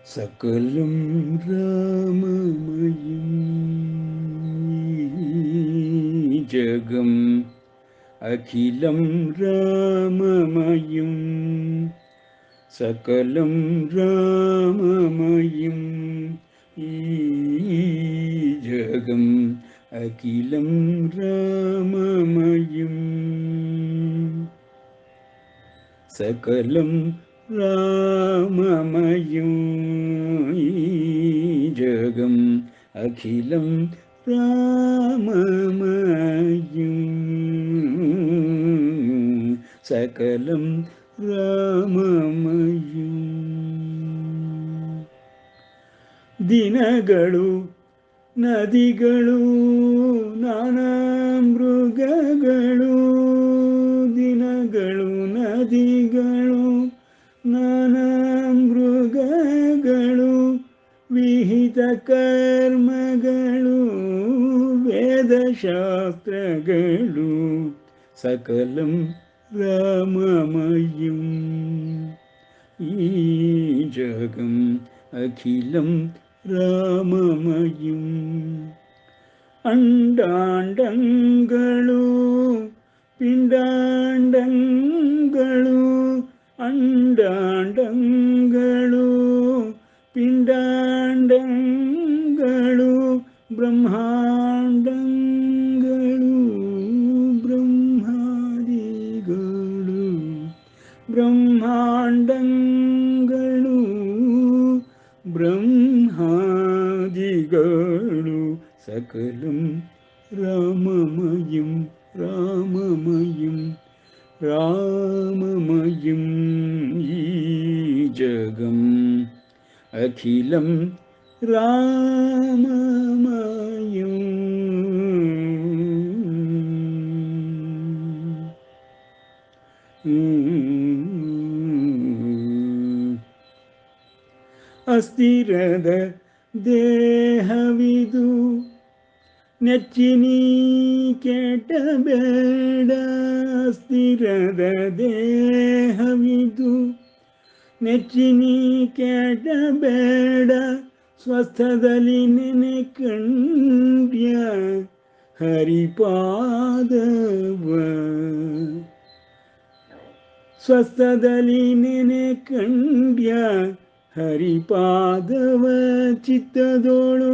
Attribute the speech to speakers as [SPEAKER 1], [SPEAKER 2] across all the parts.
[SPEAKER 1] सकलं राममयं जगम् अखिलं राममयं सकलं राममयं जगम् अखिलं राममयं सकलं राममयं जगम् अखिलं राममयं सकलं राममयं ದಿನಗಳು ನದಿಗಳು ನಾನಾ ಮೃಗಗಳು ದಿನಗಳು ನದಿಗಳು ನಾನಾ ಮೃಗಗಳು ವಿಹಿತ ಕರ್ಮಗಳು ವೇದಶಾಸ್ತ್ರಗಳು ಸಕಲಂ ರಾಮಮಯಂ ಈ ಜಗಂ ಅಖಿಲಂ ರಾಮಮಯಂ ಅಂಡಾಂಡಗಳು ಪಿಂಡಾಂಡಗಳು ಅಂಡಾಂಡಗಳು ಪಿಂಡಾಂಡಗಳು ಬ್ರಹ್ಮಾಂಡಗಳು ಬ್ರಹ್ಮಾದಿಗಳು ಬ್ರಹ್ಮಾಂಡಗಳು ಬ್ರಹ್ಮಾದಿಗಳು ಸಕಲಂ ರಾಮಮಯಂ ರಾಮಮಯಂ ರಾಮಮಯಂ ಈ ಜಗಂ ಅಖಿಲಂ ರಾಮಮಯಂ ಅಸ್ಥಿರದ ದೇಹವಿದು ನೆಚ್ಚಿನಿ ಕೆಟ್ಟಬೇಡ ಅಸ್ಥಿರದ ದೇಹವಿದು ನೆಚ್ಚಿನಿ ಕೆಟ್ಟಬೇಡ ಸ್ವಸ್ಥದಲ್ಲಿ ನೆನೆ ಕಂಡ್ಯ ಹರಿಪಾದವ ಸ್ವಸ್ಥದಲ್ಲಿ ನೆನೆ ಕಂಡ್ಯ ಹರಿಪಾದವ ಚಿತ್ತದೋಳು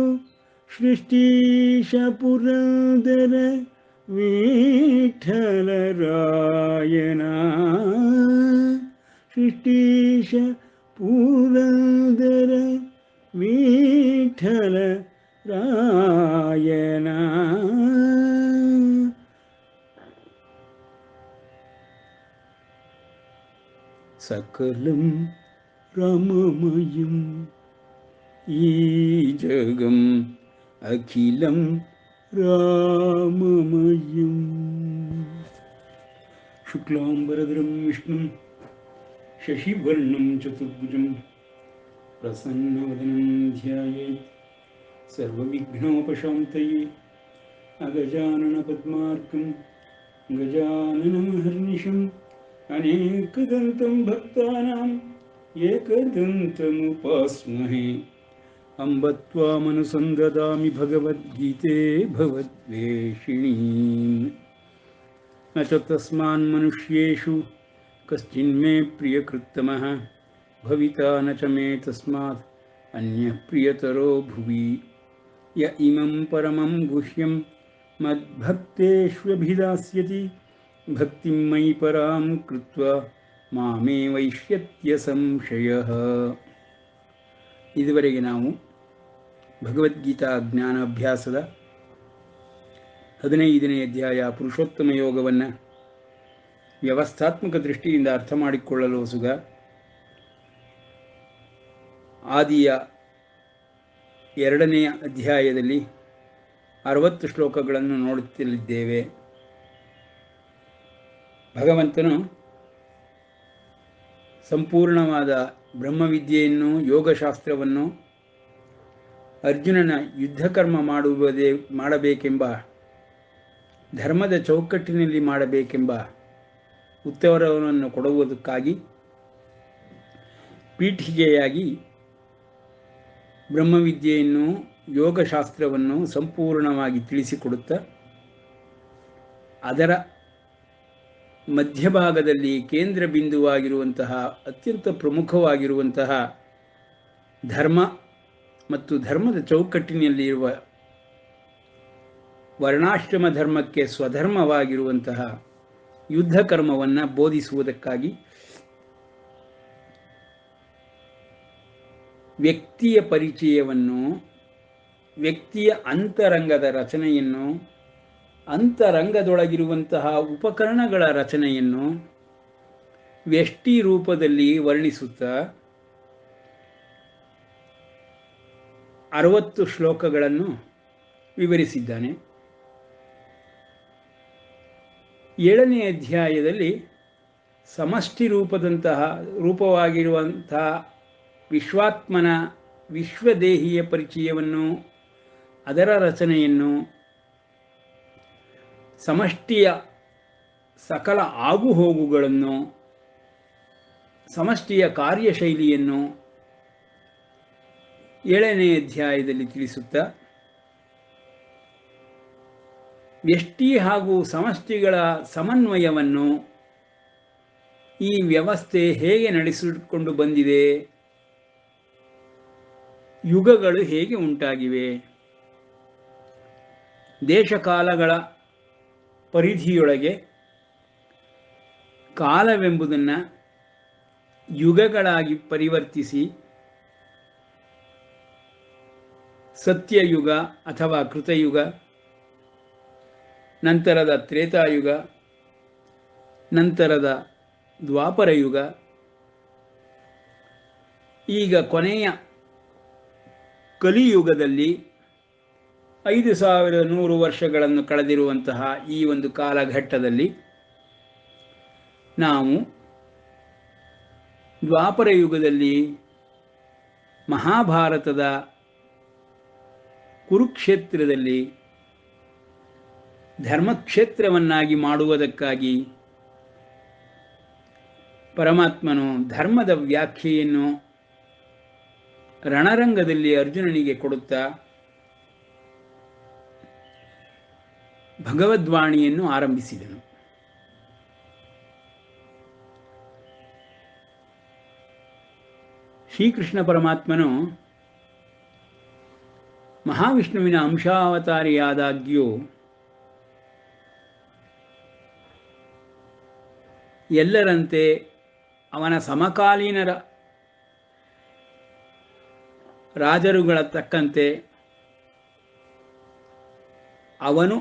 [SPEAKER 1] ಸೃಷ್ಟೀಶ ಪುರಂದರ ವಿಠಲರಾಯಣ ಸೃಷ್ಟೀಶ ಪುರಂದರ ವಿಠಲ ರಾಯಣ ಸಕಲಂ ರಾಮಮಯಂ ಈ ಜಗಂ ಅಖಿಲಂ ರಾಮಮಯಂ ಶುಕ್ಲಾಂಬರಧರಂ ವಿಷ್ಣುಂ ಶಶಿವರ್ಣಂ ಚತುರ್ಭುಜಂ ಪ್ರಸನ್ನವದನಂ ಧ್ಯಾಯೇತ್ ಸರ್ವವಿಘ್ನೋಪಶಾಂತಯೇ ಅಗಜಾನನ ಪದ್ಮಾರ್ಕಂ ಗಜಾನನಮಹರ್ನಿಶಂ ಅನೇಕದಂತಂ ಭಕ್ತಾನಾಂ ಏಕದಂತಮುಪಾಸ್ಮಹೇ ಅಂಬ ತ್ವಾಮನುಸಂದದಾಮಿ ಭಗವದ್ಗೀತೆ ಭವದ್ವೇಷಿಣೀಂ ನ ಚ ತಸ್ಮಾನ್ಮನುಷ್ಯೇಷು ಕಶ್ಚಿನ್ಮೇ ಪ್ರಿಯಕೃತ್ತಮಃ ಭವಿತಾ ನ ಚ ಮೇ ತಸ್ಮಾತ್ ಅನ್ಯಃ ಪ್ರಿಯತರೋ ಭುವಿ ಯ ಇಮಂ ಪರಮಂ ಗುಹ್ಯಂ ಮದ್ಭಕ್ತೇಷ್ವಭಿದಾಸ್ಯತಿ ಭಕ್ತಿಂ ಮಯಿ ಪರಾಂ ಕೃತ್ವಾ ಮಾಮೇ ವೈಷ್ಯತ್ಯ ಸಂಶಯಃ. ಇದುವರೆಗೆ ನಾವು ಭಗವದ್ಗೀತಾ ಜ್ಞಾನಾಭ್ಯಾಸದ 15ನೇ ಅಧ್ಯಾಯ ಪುರುಷೋತ್ತಮ ಯೋಗವನ್ನು ವ್ಯವಸ್ಥಾತ್ಮಕ ದೃಷ್ಟಿಯಿಂದ ಅರ್ಥ ಮಾಡಿಕೊಳ್ಳಲು ಸುಗ ಆದಿಯ 2ನೇ ಅಧ್ಯಾಯದಲ್ಲಿ 60 ಶ್ಲೋಕಗಳನ್ನು ನೋಡುತ್ತಲಿದ್ದೇವೆ. ಭಗವಂತನು ಸಂಪೂರ್ಣವಾದ ಬ್ರಹ್ಮವಿದ್ಯೆಯನ್ನು ಯೋಗಶಾಸ್ತ್ರವನ್ನು ಅರ್ಜುನನ ಯುದ್ಧಕರ್ಮ ಮಾಡಬೇಕೆಂಬ ಧರ್ಮದ ಚೌಕಟ್ಟಿನಲ್ಲಿ ಮಾಡಬೇಕೆಂಬ ಉತ್ತರವನ್ನು ಕೊಡುವುದಕ್ಕಾಗಿ ಪೀಠಿಗೆಯಾಗಿ ಬ್ರಹ್ಮವಿದ್ಯೆಯನ್ನು ಯೋಗಶಾಸ್ತ್ರವನ್ನು ಸಂಪೂರ್ಣವಾಗಿ ತಿಳಿಸಿಕೊಡುತ್ತಾ ಅದರ ಮಧ್ಯಭಾಗದಲ್ಲಿ ಕೇಂದ್ರ ಬಿಂದುವಾಗಿರುವಂತಹ ಅತ್ಯಂತ ಪ್ರಮುಖವಾಗಿರುವಂತಹ ಧರ್ಮ ಮತ್ತು ಧರ್ಮದ ಚೌಕಟ್ಟಿನಲ್ಲಿರುವ ವರ್ಣಾಶ್ರಮ ಧರ್ಮಕ್ಕೆ ಸ್ವಧರ್ಮವಾಗಿರುವಂತಹ ಯುದ್ಧ ಕರ್ಮವನ್ನು ಬೋಧಿಸುವುದಕ್ಕಾಗಿ ವ್ಯಕ್ತಿಯ ಪರಿಚಯವನ್ನು, ವ್ಯಕ್ತಿಯ ಅಂತರಂಗದ ರಚನೆಯನ್ನು, ಅಂತರಂಗದೊಳಗಿರುವಂತಹ ಉಪಕರಣಗಳ ರಚನೆಯನ್ನು ವ್ಯಷ್ಟಿ ರೂಪದಲ್ಲಿ ವರ್ಣಿಸುತ್ತಾ 60 ಶ್ಲೋಕಗಳನ್ನು ವಿವರಿಸಿದ್ದಾನೆ. 7ನೇ ಅಧ್ಯಾಯದಲ್ಲಿ ಸಮಷ್ಟಿ ರೂಪವಾಗಿರುವಂತಹ ವಿಶ್ವಾತ್ಮನ ವಿಶ್ವದೇಹಿಯ ಪರಿಚಯವನ್ನು, ಅದರ ರಚನೆಯನ್ನು, ಸಮಷ್ಟಿಯ ಸಕಲ ಆಗುಹೋಗುಗಳನ್ನು, ಸಮಷ್ಟಿಯ ಕಾರ್ಯಶೈಲಿಯನ್ನು 7ನೇ ಅಧ್ಯಾಯದಲ್ಲಿ ತಿಳಿಸುತ್ತಾ ವ್ಯಷ್ಟಿ ಹಾಗೂ ಸಮಷ್ಟಿಗಳ ಸಮನ್ವಯವನ್ನು, ಈ ವ್ಯವಸ್ಥೆ ಹೇಗೆ ನಡೆಸಿಕೊಂಡು ಬಂದಿದೆ, ಯುಗಗಳು ಹೇಗೆ ಉಂಟಾಗಿವೆ, ದೇಶಕಾಲಗಳ ಪರಿಧಿಯೊಳಗೆ ಕಾಲವೆಂಬುದನ್ನು ಯುಗಗಳಾಗಿ ಪರಿವರ್ತಿಸಿ ಸತ್ಯಯುಗ ಅಥವಾ ಕೃತಯುಗ, ನಂತರದ ತ್ರೇತಾಯುಗ, ನಂತರದ ದ್ವಾಪರಯುಗ, ಈಗ ಕೊನೆಯ ಕಲಿಯುಗದಲ್ಲಿ 5100 ವರ್ಷಗಳನ್ನು ಕಳೆದಿರುವಂತಹ ಈ ಒಂದು ಕಾಲಘಟ್ಟದಲ್ಲಿ ನಾವು ದ್ವಾಪರ ಯುಗದಲ್ಲಿ ಮಹಾಭಾರತದ ಕುರುಕ್ಷೇತ್ರದಲ್ಲಿ ಧರ್ಮಕ್ಷೇತ್ರವನ್ನಾಗಿ ಮಾಡುವುದಕ್ಕಾಗಿ ಪರಮಾತ್ಮನು ಧರ್ಮದ ವ್ಯಾಖ್ಯೆಯನ್ನು ರಣರಂಗದಲ್ಲಿ ಅರ್ಜುನನಿಗೆ ಕೊಡುತ್ತಾ ಭಗವದ್ವಾಣಿಯನ್ನು ಆರಂಭಿಸಿದನು. ಶ್ರೀಕೃಷ್ಣ ಪರಮಾತ್ಮನು ಮಹಾವಿಷ್ಣುವಿನ ಅಂಶಾವತಾರಿಯಾದಾಗ್ಯೂ ಎಲ್ಲರಂತೆ ಅವನ ಸಮಕಾಲೀನರ ರಾಜರುಗಳ ತಕ್ಕಂತೆ ಅವನು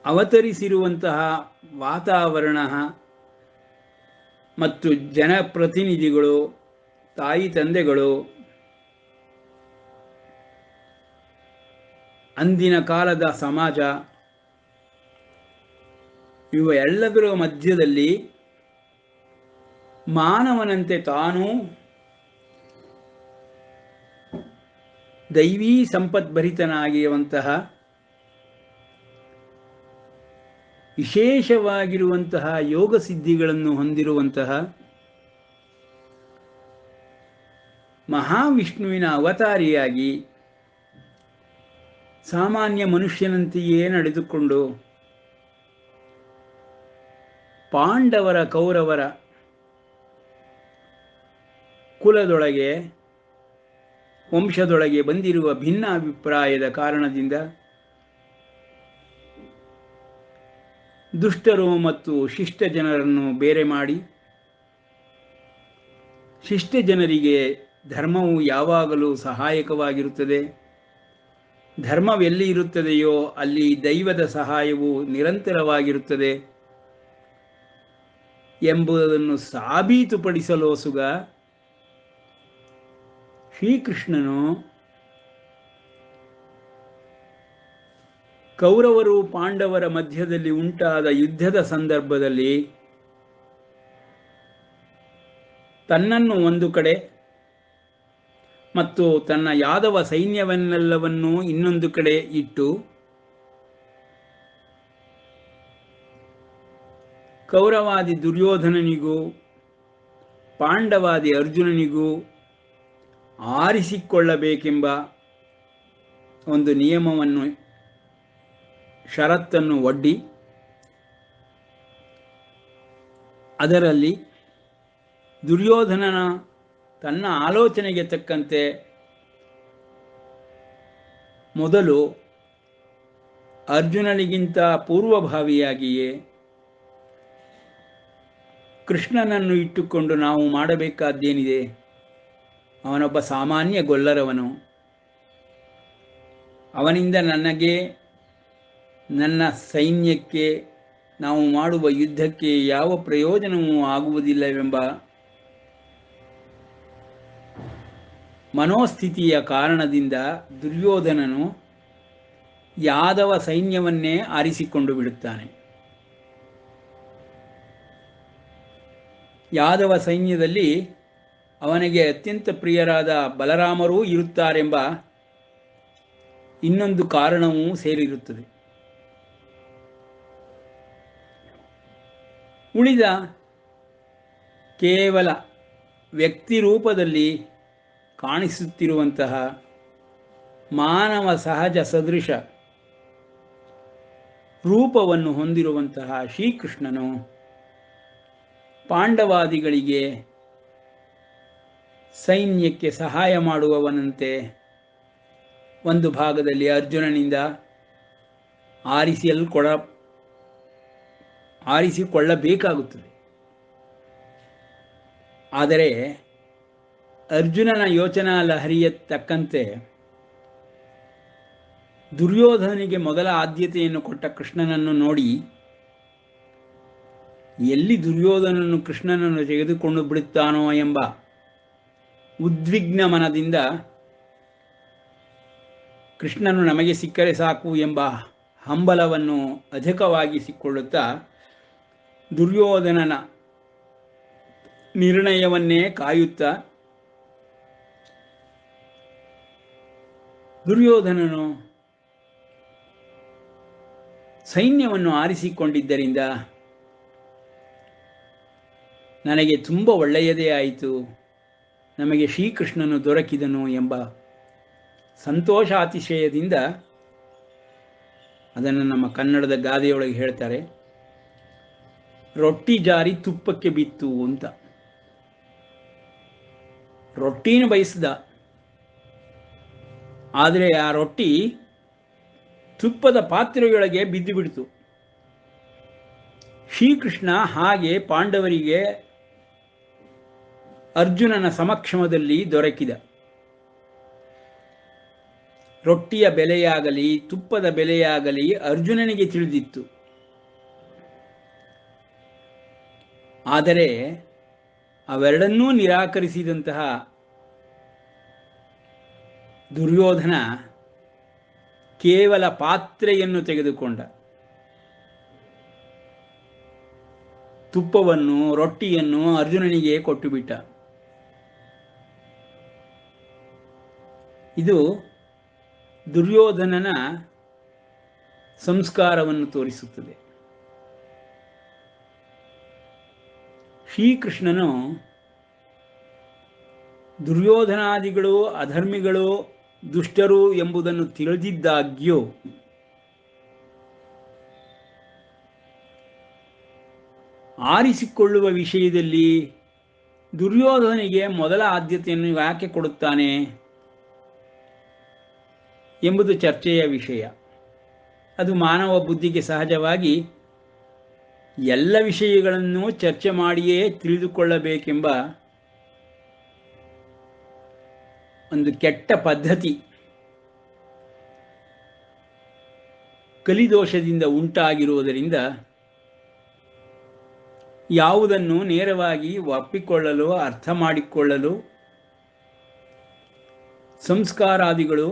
[SPEAKER 1] ಅವತರಿಸಿರುವಂತಹ ವಾತಾವರಣ ಮತ್ತು ಜನಪ್ರತಿನಿಧಿಗಳು, ತಾಯಿ ತಂದೆಗಳು, ಅಂದಿನ ಕಾಲದ ಸಮಾಜ, ಇವ ಎಲ್ಲದರ ಮಧ್ಯದಲ್ಲಿ ಮಾನವನಂತೆ ತಾನೂ ದೈವೀ ಸಂಪದ್ಭರಿತನಾಗಿರುವಂತಹ ವಿಶೇಷವಾಗಿರುವಂತಹ ಯೋಗ ಸಿದ್ಧಿಗಳನ್ನು ಹೊಂದಿರುವಂತಹ ಮಹಾವಿಷ್ಣುವಿನ ಅವತಾರಿಯಾಗಿ ಸಾಮಾನ್ಯ ಮನುಷ್ಯನಂತೆಯೇ ನಡೆದುಕೊಂಡು ಪಾಂಡವರ ಕೌರವರ ಕುಲದೊಳಗೆ ವಂಶದೊಳಗೆ ಬಂದಿರುವ ಭಿನ್ನ ಅಭಿಪ್ರಾಯದ ಕಾರಣದಿಂದ ದುಷ್ಟರು ಮತ್ತು ಶಿಷ್ಟ ಜನರನ್ನು ಬೇರೆ ಮಾಡಿ ಶಿಷ್ಟ ಜನರಿಗೆ ಧರ್ಮವು ಯಾವಾಗಲೂ ಸಹಾಯಕವಾಗಿರುತ್ತದೆ, ಧರ್ಮವೆಲ್ಲಿ ಇರುತ್ತದೆಯೋ ಅಲ್ಲಿ ದೈವದ ಸಹಾಯವು ನಿರಂತರವಾಗಿರುತ್ತದೆ ಎಂಬುದನ್ನು ಸಾಬೀತುಪಡಿಸಲೋಸುಗ ಶ್ರೀಕೃಷ್ಣನು ಕೌರವರು ಪಾಂಡವರ ಮಧ್ಯದಲ್ಲಿ ಉಂಟಾದ ಯುದ್ಧದ ಸಂದರ್ಭದಲ್ಲಿ ತನ್ನನ್ನು ಒಂದು ಕಡೆ ಮತ್ತು ತನ್ನ ಯಾದವ ಸೈನ್ಯವನ್ನೆಲ್ಲವನ್ನೂ ಇನ್ನೊಂದು ಕಡೆ ಇಟ್ಟು ಕೌರವಾದಿ ದುರ್ಯೋಧನನಿಗೂ ಪಾಂಡವಾದಿ ಅರ್ಜುನನಿಗೂ ಆರಿಸಿಕೊಳ್ಳಬೇಕೆಂಬ ಒಂದು ನಿಯಮವನ್ನು, ಷರತ್ತನ್ನು ಒಡ್ಡಿ ಅದರಲ್ಲಿ ದುರ್ಯೋಧನನ ತನ್ನ ಆಲೋಚನೆಗೆ ತಕ್ಕಂತೆ ಮೊದಲು ಅರ್ಜುನನಿಗಿಂತ ಪೂರ್ವಭಾವಿಯಾಗಿಯೇ ಕೃಷ್ಣನನ್ನು ಇಟ್ಟುಕೊಂಡು ನಾವು ಮಾಡಬೇಕಾದ್ದೇನಿದೆ? ಅವನೊಬ್ಬ ಸಾಮಾನ್ಯ ಗೊಲ್ಲರವನು. ಅವನಿಂದ ನನಗೆ, ನನ್ನ ಸೈನ್ಯಕ್ಕೆ, ನಾವು ಮಾಡುವ ಯುದ್ಧಕ್ಕೆ ಯಾವ ಪ್ರಯೋಜನವೂ ಆಗುವುದಿಲ್ಲವೆಂಬ ಮನೋಸ್ಥಿತಿಯ ಕಾರಣದಿಂದ ದುರ್ಯೋಧನನು ಯಾದವ ಸೈನ್ಯವನ್ನೇ ಆರಿಸಿಕೊಂಡು ಬಿಡುತ್ತಾನೆ. ಯಾದವ ಸೈನ್ಯದಲ್ಲಿ ಅವನಿಗೆ ಅತ್ಯಂತ ಪ್ರಿಯರಾದ ಬಲರಾಮರೂ ಇರುತ್ತಾರೆಂಬ ಇನ್ನೊಂದು ಕಾರಣವೂ ಸೇರಿರುತ್ತದೆ. ಉಳಿದ ಕೇವಲ ವ್ಯಕ್ತಿ ರೂಪದಲ್ಲಿ ಕಾಣಿಸುತ್ತಿರುವಂತಹ ಮಾನವ ಸಹಜ ಸದೃಶ ರೂಪವನ್ನು ಹೊಂದಿರುವಂತಹ ಶ್ರೀಕೃಷ್ಣನು ಪಾಂಡವಾದಿಗಳಿಗೆ ಸೈನ್ಯಕ್ಕೆ ಸಹಾಯ ಮಾಡುವವನಂತೆ ಒಂದು ಭಾಗದಲ್ಲಿ ಅರ್ಜುನನಿಂದ ಆರಿಸಿಕೊಳ್ಳಬೇಕಾಗುತ್ತದೆ. ಆದರೆ ಅರ್ಜುನನ ಯೋಚನಾ ಲಹರಿಯ ತಕ್ಕಂತೆ ದುರ್ಯೋಧನಿಗೆ ಮೊದಲ ಆದ್ಯತೆಯನ್ನು ಕೊಟ್ಟ ಕೃಷ್ಣನನ್ನು ನೋಡಿ, ಎಲ್ಲಿ ದುರ್ಯೋಧನನು ಕೃಷ್ಣನನ್ನು ತೆಗೆದುಕೊಂಡು ಬಿಡುತ್ತಾನೋ ಎಂಬ ಉದ್ವಿಗ್ನ ಮನದಿಂದ ಕೃಷ್ಣನು ನಮಗೆ ಸಿಕ್ಕರೆ ಸಾಕು ಎಂಬ ಹಂಬಲವನ್ನು ಅಧಿಕವಾಗಿಸಿಕೊಳ್ಳುತ್ತಾ ದುರ್ಯೋಧನನ ನಿರ್ಣಯವನ್ನೇ ಕಾಯುತ್ತಾ, ದುರ್ಯೋಧನನು ಸೈನ್ಯವನ್ನು ಆರಿಸಿಕೊಂಡಿದ್ದರಿಂದ ನನಗೆ ತುಂಬ ಒಳ್ಳೆಯದೇ ಆಯಿತು, ನಮಗೆ ಶ್ರೀಕೃಷ್ಣನು ದೊರಕಿದನು ಎಂಬ ಸಂತೋಷಾತಿಶಯದಿಂದ, ಅದನ್ನು ನಮ್ಮ ಕನ್ನಡದ ಗಾದೆಯೊಳಗೆ ಹೇಳ್ತಾರೆ, ರೊಟ್ಟಿ ಜಾರಿ ತುಪ್ಪಕ್ಕೆ ಬಿತ್ತು ಅಂತ. ರೊಟ್ಟಿನ ಬಯಸಿದ, ಆದರೆ ಆ ರೊಟ್ಟಿ ತುಪ್ಪದ ಪಾತ್ರೆಯೊಳಗೆ ಬಿದ್ದು ಬಿಡ್ತು. ಶ್ರೀಕೃಷ್ಣ ಹಾಗೆ ಪಾಂಡವರಿಗೆ ಅರ್ಜುನನ ಸಮಕ್ಷಮದಲ್ಲಿ ದೊರಕಿದ. ರೊಟ್ಟಿಯ ಬೆಲೆಯಾಗಲಿ ತುಪ್ಪದ ಬೆಲೆಯಾಗಲಿ ಅರ್ಜುನನಿಗೆ ತಿಳಿದಿತ್ತು. ಆದರೆ ಅವೆರಡನ್ನೂ ನಿರಾಕರಿಸಿದಂತಹ ದುರ್ಯೋಧನ ಕೇವಲ ಪಾತ್ರೆಯನ್ನು ತೆಗೆದುಕೊಂಡ. ತುಪ್ಪವನ್ನು, ರೊಟ್ಟಿಯನ್ನು ಅರ್ಜುನನಿಗೆ ಕೊಟ್ಟು ಬಿಟ್ಟ. ಇದು ದುರ್ಯೋಧನನ ಸಂಸ್ಕಾರವನ್ನು ತೋರಿಸುತ್ತದೆ. ಶ್ರೀಕೃಷ್ಣನು ದುರ್ಯೋಧನಾದಿಗಳು ಅಧರ್ಮಿಗಳು, ದುಷ್ಟರು ಎಂಬುದನ್ನು ತಿಳಿದಿದ್ದಾಗ್ಯೂ ಆರಿಸಿಕೊಳ್ಳುವ ವಿಷಯದಲ್ಲಿ ದುರ್ಯೋಧನಿಗೆ ಮೊದಲ ಆದ್ಯತೆಯನ್ನು ಯಾಕೆ ಕೊಡುತ್ತಾನೆ ಎಂಬುದು ಚರ್ಚೆಯ ವಿಷಯ. ಅದು ಮಾನವ ಬುದ್ಧಿಗೆ ಸಹಜವಾಗಿ ಎಲ್ಲ ವಿಷಯಗಳನ್ನು ಚರ್ಚೆ ಮಾಡಿಯೇ ತಿಳಿದುಕೊಳ್ಳಬೇಕೆಂಬ ಒಂದು ಕೆಟ್ಟ ಪದ್ಧತಿ ಕಲಿದೋಷದಿಂದ ಉಂಟಾಗಿರುವುದರಿಂದ ಯಾವುದನ್ನು ನೇರವಾಗಿ ಒಪ್ಪಿಕೊಳ್ಳಲು, ಅರ್ಥ ಮಾಡಿಕೊಳ್ಳಲು ಸಂಸ್ಕಾರಾದಿಗಳು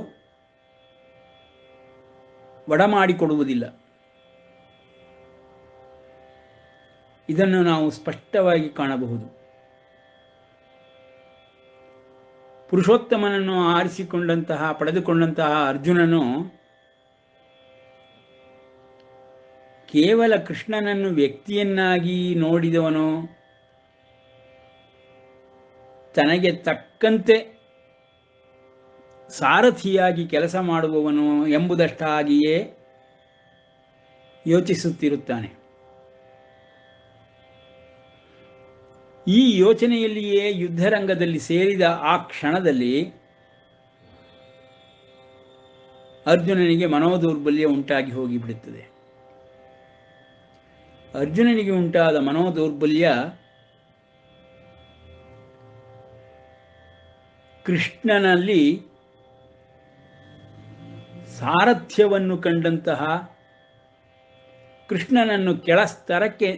[SPEAKER 1] ಒಡಮಾಡಿಕೊಡುವುದಿಲ್ಲ. ಇದನ್ನು ನಾವು ಸ್ಪಷ್ಟವಾಗಿ ಕಾಣಬಹುದು. ಪುರುಷೋತ್ತಮನನ್ನು ಪಡೆದುಕೊಂಡಂತಹ ಅರ್ಜುನನು ಕೇವಲ ಕೃಷ್ಣನನ್ನು ವ್ಯಕ್ತಿಯನ್ನಾಗಿ ನೋಡಿದವನು, ತನಗೆ ತಕ್ಕಂತೆ ಸಾರಥಿಯಾಗಿ ಕೆಲಸ ಮಾಡುವವನು ಎಂಬುದಷ್ಟಾಗಿಯೇ ಯೋಚಿಸುತ್ತಿರುತ್ತಾನೆ. ಈ ಯೋಚನೆಯಲ್ಲಿಯೇ ಯುದ್ಧರಂಗದಲ್ಲಿ ಸೇರಿದ ಆ ಕ್ಷಣದಲ್ಲಿ ಅರ್ಜುನನಿಗೆ ಮನೋದೌರ್ಬಲ್ಯ ಉಂಟಾಗಿ ಹೋಗಿಬಿಡುತ್ತದೆ. ಅರ್ಜುನನಿಗೆ ಉಂಟಾದ ಮನೋದೌರ್ಬಲ್ಯ ಕೃಷ್ಣನಲ್ಲಿ ಸಾರಥ್ಯವನ್ನು ಕಂಡಂತಹ, ಕೃಷ್ಣನನ್ನು ಕೆಳಸ್ತರಕ್ಕೆ